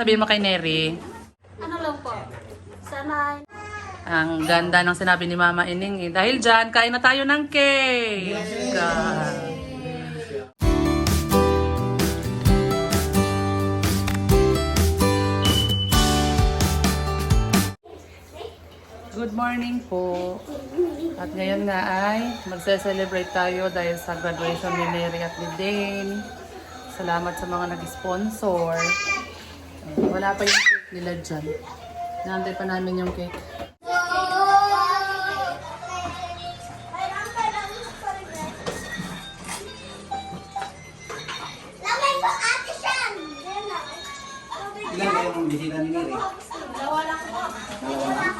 sabihin mo kay Neri? Ano lang po? Sana Ang ganda ng sinabi ni Mama Ining. Dahil dyan, kain na tayo ng cake. Good morning po. At ngayon nga ay magse-celebrate tayo dahil sa graduation ni Neri at ni Dane. Salamat sa mga nag-sponsor. Wala pa yung cake nila dyan. Nantay pa namin yung cake. Ilan kayo ng bisita ni Neri? dalawa lang po. Dalawa lang?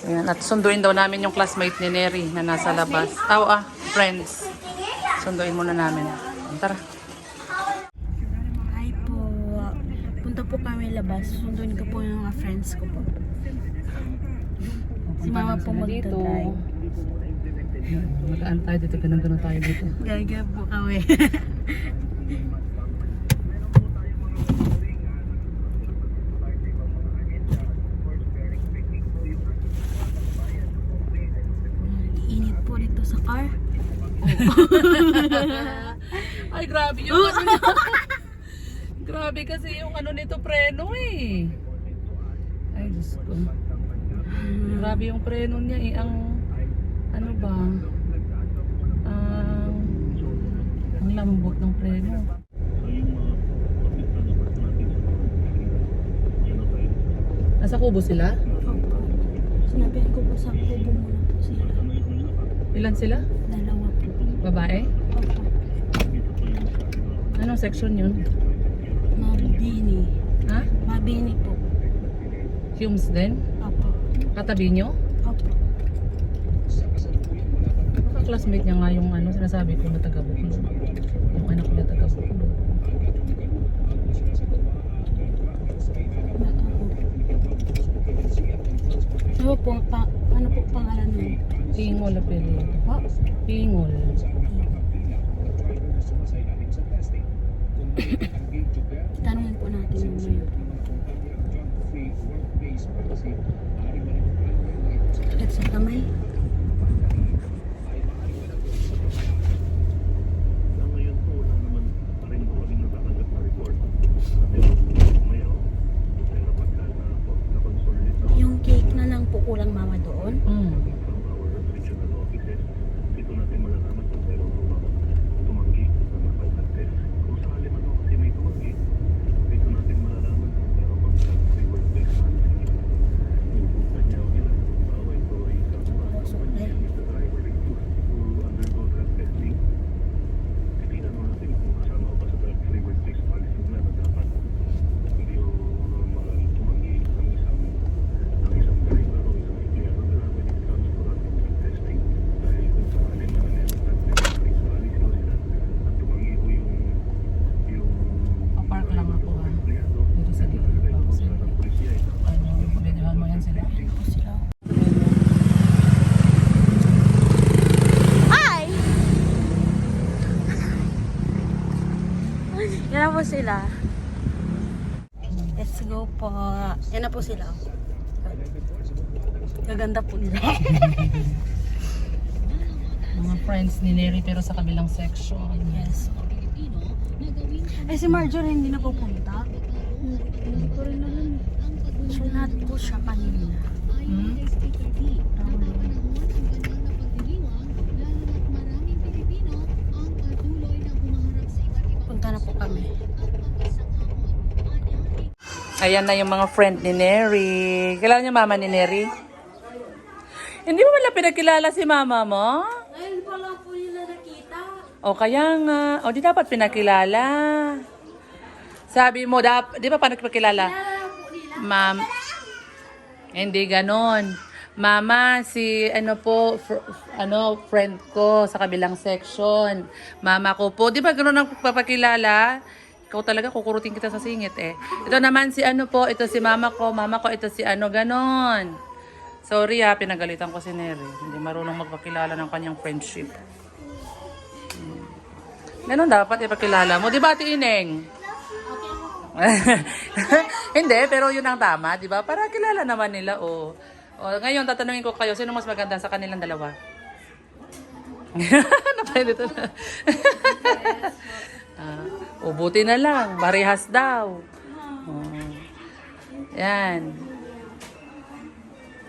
Ayan, at sunduin daw namin yung classmate ni Neri na nasa labas. Friends. Sunduin muna namin. Tara. Hi po. Punta po kami labas. Sunduin ko po yung mga friends ko po. Si Mama po magta-drive. Magaan tayo dito. Ganun-ganun tayo dito. Gaga po kami. Init po dito sa car. Ay, grabe yung ano. Grabe kasi yung ano nito preno eh. Ay, Diyos ko. Grabe yung preno niya eh. Ang ano ba? Ang lambot ng preno. Nasa kubo sila? Opo. Sinabihan ko po sa kubo muna po sila. Ilan sila? Dalawa po. Babae? Opo. Anong section yun? Mabini. Ha? Mabini po. Fumes din? Opo. Katabi nyo? Opo. Classmate niya nga yung ano, sinasabi ko na taga-Buklo. Yung anak ko na taga-Buklo. Ano po, ano po pangalan nun? Pingol apelido. Po? Pingol. Tanungin po natin yung ngayon. Sakit sa kamay? Yung cake na lang po kulang mama doon? Papark lang ako ha. Dito sa dito. Ano, videohan mo yan sila. Po sila. Hi! Yan na po sila. Let's go po. Yan na po sila. Gaganda po nila. Mga friends ni Neri pero sa kabilang section. Yes. Eh si Marjorie hindi na pupunta. Hindi ko rin alam. So lahat po siya kanina. Punta na po kami. Ayan na yung mga friend ni Neri. Kilala niyo mama ni Neri? Hindi mo wala pinakilala si mama mo? Ayun pa lang po nila nakita. O kaya nga. O di dapat pinakilala. Sabi mo, di ba pa nagpakilala? Ma'am. Hindi ganon. Mama, si ano po, friend ko sa kabilang section. Mama ko po. Di ba ganon ang papakilala? Ikaw talaga, kukurutin kita sa singit eh. Ito naman si ano po, ito si mama ko, ito si ano, ganon. Sorry ha, pinagalitan ko si Neri. Hindi marunong magpakilala ng kanyang friendship. Ganun dapat ipakilala mo. Di ba, Ate Ineng? Hindi, pero yun ang tama, di ba? Para kilala naman nila, oh. Ngayon, tatanungin ko kayo, sino mas maganda sa kanilang dalawa? Napalito na. Buti na lang. Barihas daw. Yan.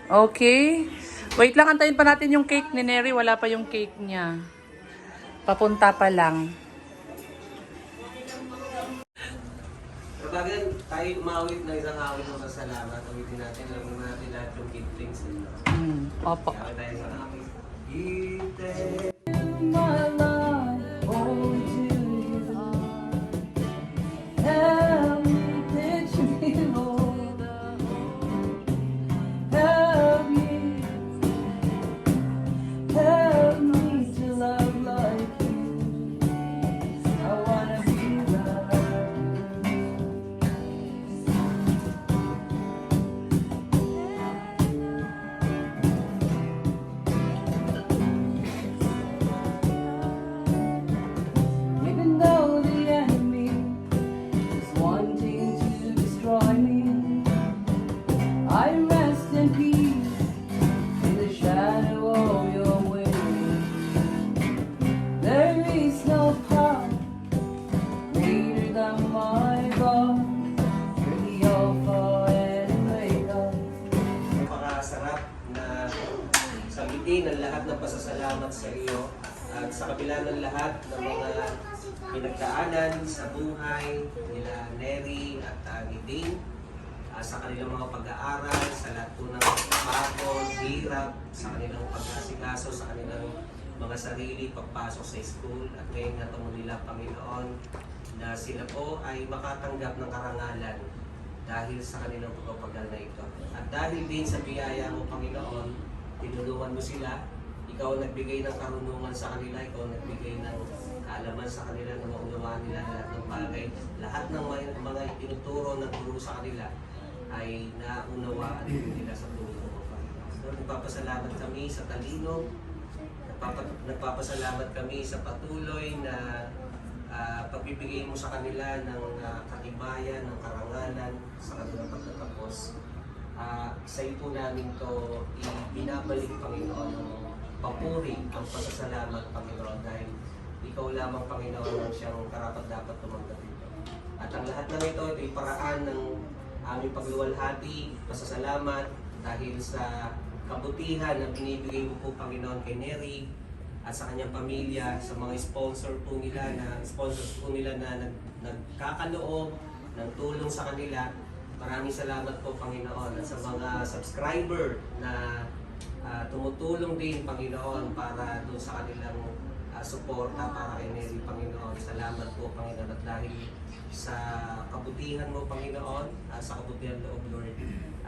Okay. Wait lang, antayin pa natin yung cake ni Neri. Wala pa yung cake niya. Papunta pa lang. Kapag tayo umawit ng isang awit ng pasalamat, awitin natin, alam natin lahat yung giftings. Opo. Kaya tayo sa awit. Giftings. Even though the enemy is wanting to destroy me, I rest in peace in the shadow of your wings. There is no power greater than my God. You're the Alpha and Omega. Napakasarap na sabitin ang lahat ng pasasalamat sa iyo at sa kabila ng lahat ng mga pinagdaanan sa buhay nila Neri at ni Dane, sa kanilang mga pag-aaral, sa lahat po ng pagod, hirap, sa kanilang pag-asikaso, sa kanilang mga sarili, pagpasok sa school at ngayon nga mo nila Panginoon na sila po ay makatanggap ng karangalan dahil sa kanilang pagpapagal na ito. At dahil din sa biyaya mo Panginoon, tinulungan mo sila. Ikaw ang nagbigay ng karunungan sa kanila, ikaw ang nagbigay ng kaalaman sa kanila na maunawaan nila lahat ng bagay. Lahat ng mga itinuturo ng guru sa kanila ay naunawaan nila sa tulong mo. So, nagpapasalamat kami sa talino, nagpapasalamat kami sa patuloy na pagbibigay mo sa kanila ng katibayan, ng karangalan sa kanilang pagtatapos. Sa iyo po namin to ibinabalik, Panginoon, ng papuri ang pasasalamat, Panginoon, dahil ikaw lamang, Panginoon, ang siyang karapat-dapat tumanggap ito. At ang lahat ng ito ay paraan ng aming pagluwalhati, pasasalamat dahil sa kabutihan na binibigay mo po, Panginoon, kay Neri at sa kanyang pamilya, sa mga sponsors po nila na nagkakaloob ng tulong sa kanila. Maraming salamat po, Panginoon, at sa mga subscriber na tumutulong din, Panginoon, para doon sa kanilang suporta para kay Neri, Panginoon. Salamat po, Panginoon, at dahil sa kabutihan mo, Panginoon, sa kabutihan loob, Lord,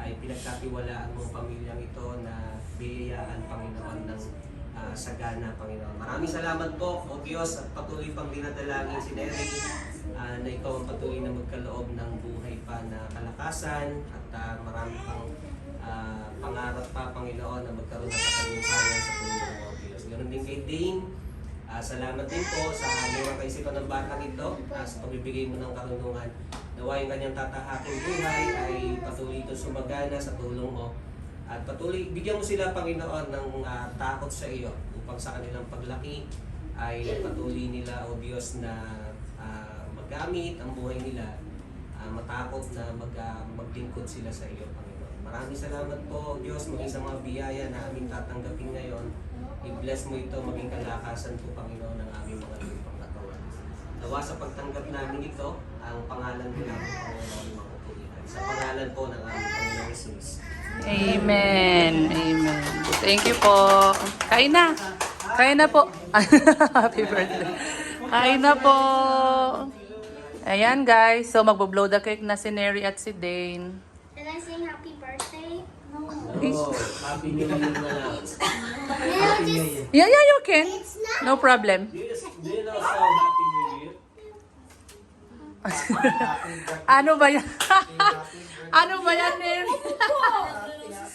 ay pinagkatiwalaan mo ang pamilyang ito na biyayaan, Panginoon, ng sagana, Panginoon. Maraming salamat po, O Diyos, at patuloy pang dinadalangin si Neri na ikaw ang patuloy na magkaloob ng buhay pa na kalakasan at marami pang pangarap pa, Panginoon, na magkaroon ng katagumpayan sa tulong mo, O Diyos. Ganon din kay Dane. Salamat din po sa mga kaisipan ng batang ito sa pagbibigay mo ng karunungan. Nawa yung kanyang tatahaking buhay ay patuloy ito sumagana sa tulong mo. At patuloy, bigyan mo sila, Panginoon, ng takot sa iyo upang sa kanilang paglaki ay patuloy nila, O Diyos, na magamit ang buhay nila, matakot na maglingkod sila sa iyo, Panginoon. Maraming salamat po, Diyos, maging sa mga biyaya na aming tatanggapin ngayon. I-bless mo ito, maging kalakasan po, Panginoon, ng aming mga lupang katawan. Nawa sa pagtanggap namin ito, ang pangalan ko namin, Panginoon, makupulihan. Sa pangalan po ng aming Panginoon Jesus. Amen. Amen. Thank you po. Kain na. Kain na po. Happy birthday. Kain na po. Ayan guys. So magbo-blow the cake na si Neri at si Dane. Did I sing happy birthday? No. Oh, happy New Year na lang. Yeah, you can. No problem. Do you know how happy New Year? Ano ba yan? Ano ba yan, Neri?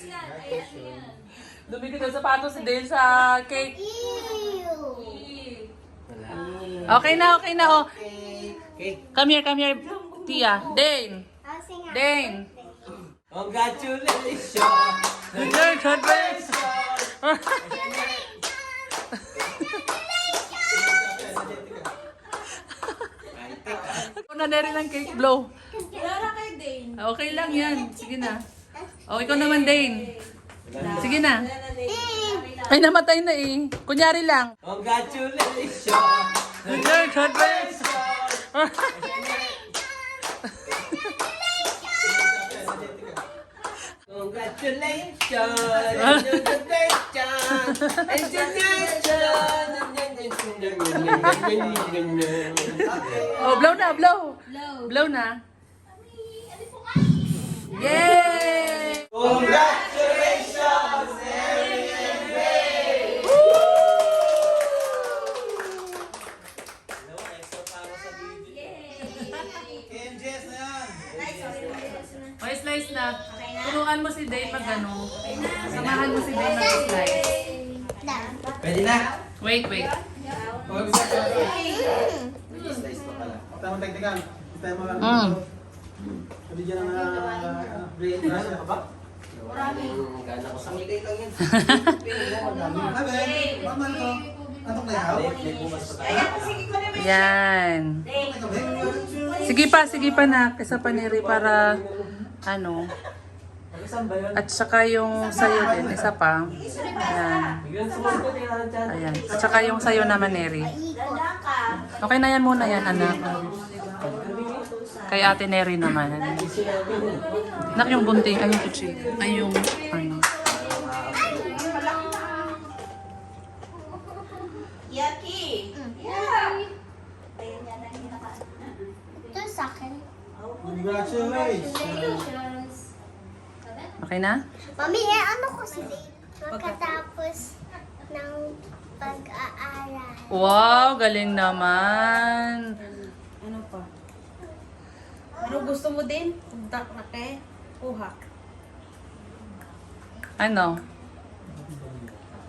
Ayan, ayan. Dumikit ang sapatos si Dale sa cake. Okay na, oh. Okay. Come here, Tia. Dane. I'll sing happy Dane. birthday. Congratulations! Ikaw na rin ang cake blow. Wala kay Dane. Okay lang yan. Sige na. O, ikaw naman, Dane. Sige na. Ay, namatay na eh. Kunyari lang. Congratulations! Oh, blow na, blow. Blow na. Yay! Congratulations! O, slice na. Turuan mo si Dave mag ano. Samahan mo si Dave mag-slice. Pwede na? Wait. Slice pa pala. Tamang teknikan. Tayo mga Hindi dyan ang brain brush ka ba? Gana ko sa ligay lang yan. Abe, mamal ko. Antok na yaw? Bumas pa tayo. Yan. Sige pa na. Isa pa ni Ri para ano. At saka yung sayo din. Isa pa. Yan. Ayan. At saka yung sayo naman ni Ri. Okay na yan muna yan, anak. Kay Ate Neri naman. Anak, yung bunting, ay yung kutsilyo. Ay yung, ano. Ito sa akin. Congratulations! Okay na? Mami, ano ko si Dave? Pagkatapos ng pag-aaral. Wow, galing naman. Ano pa? Ano gusto mo din? Pagdak na kay Uhak. Ano?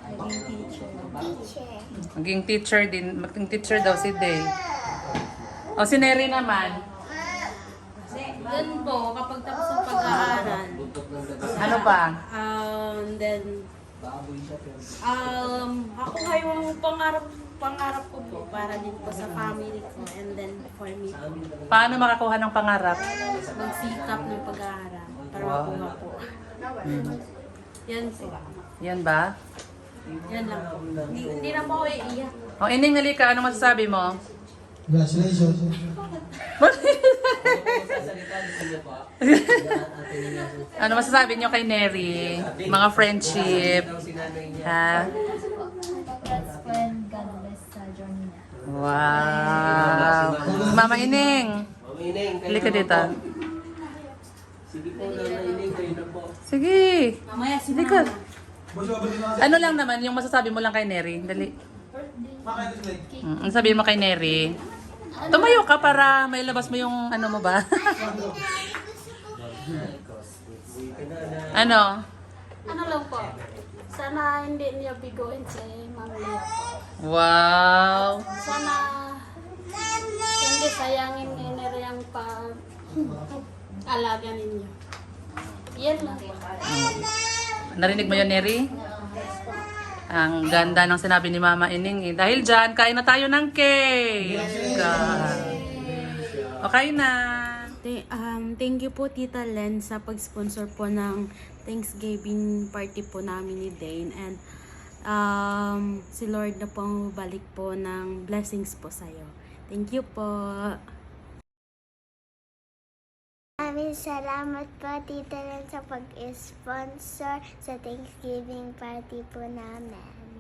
Teacher. Maging teacher din. Maging teacher daw si Day. O si Neri naman. Doon po, kapag tapos ang pag-aaral, Ano pa? then, ako nga yung pangarap ko po para din po sa family ko and then for me po, Paano makakuha ng pangarap? magsikap ng pag-aaral para Wow. makuha po. Yan po. Yan ba? Yan lang po. Hindi na po ako iiyak. O Ining, halika. Ano masasabi mo? Congratulations! Ano masasabi niyo kay Neri? Mga friendship. Ha? Congrats friend. God bless sa journey niya. Wow. Mama Ining. Ining, kayo Halika naman dito. po. Sige po, Mama Ining, kayo na po. Sige. Mamaya si Halika. Mama. Boss, mabalik na. Ano lang naman, yung masasabi mo lang kay Neri. Dali. Makain this leg. Ano sabihin mo kay Neri? Tumayo ka para may labas mo yung ano mo ba? Ano? Ano lang po, sana hindi niya biguin si Mama Lia po. Wow. Sana hindi sayangin ni Neri ang pag-alaga ninyo. Yan lang po. Narinig mo yun, Neri? Ang ganda ng sinabi ni Mama Ining eh. Dahil dyan, kain na tayo ng cake. Okay na. Thank you po Tita Len sa pag-sponsor po ng Thanksgiving party po namin ni Dane and si Lord na po ang balik po ng blessings po sa'yo. Thank you po. Maraming salamat po, Tita Len, sa pag-sponsor sa Thanksgiving party po namin.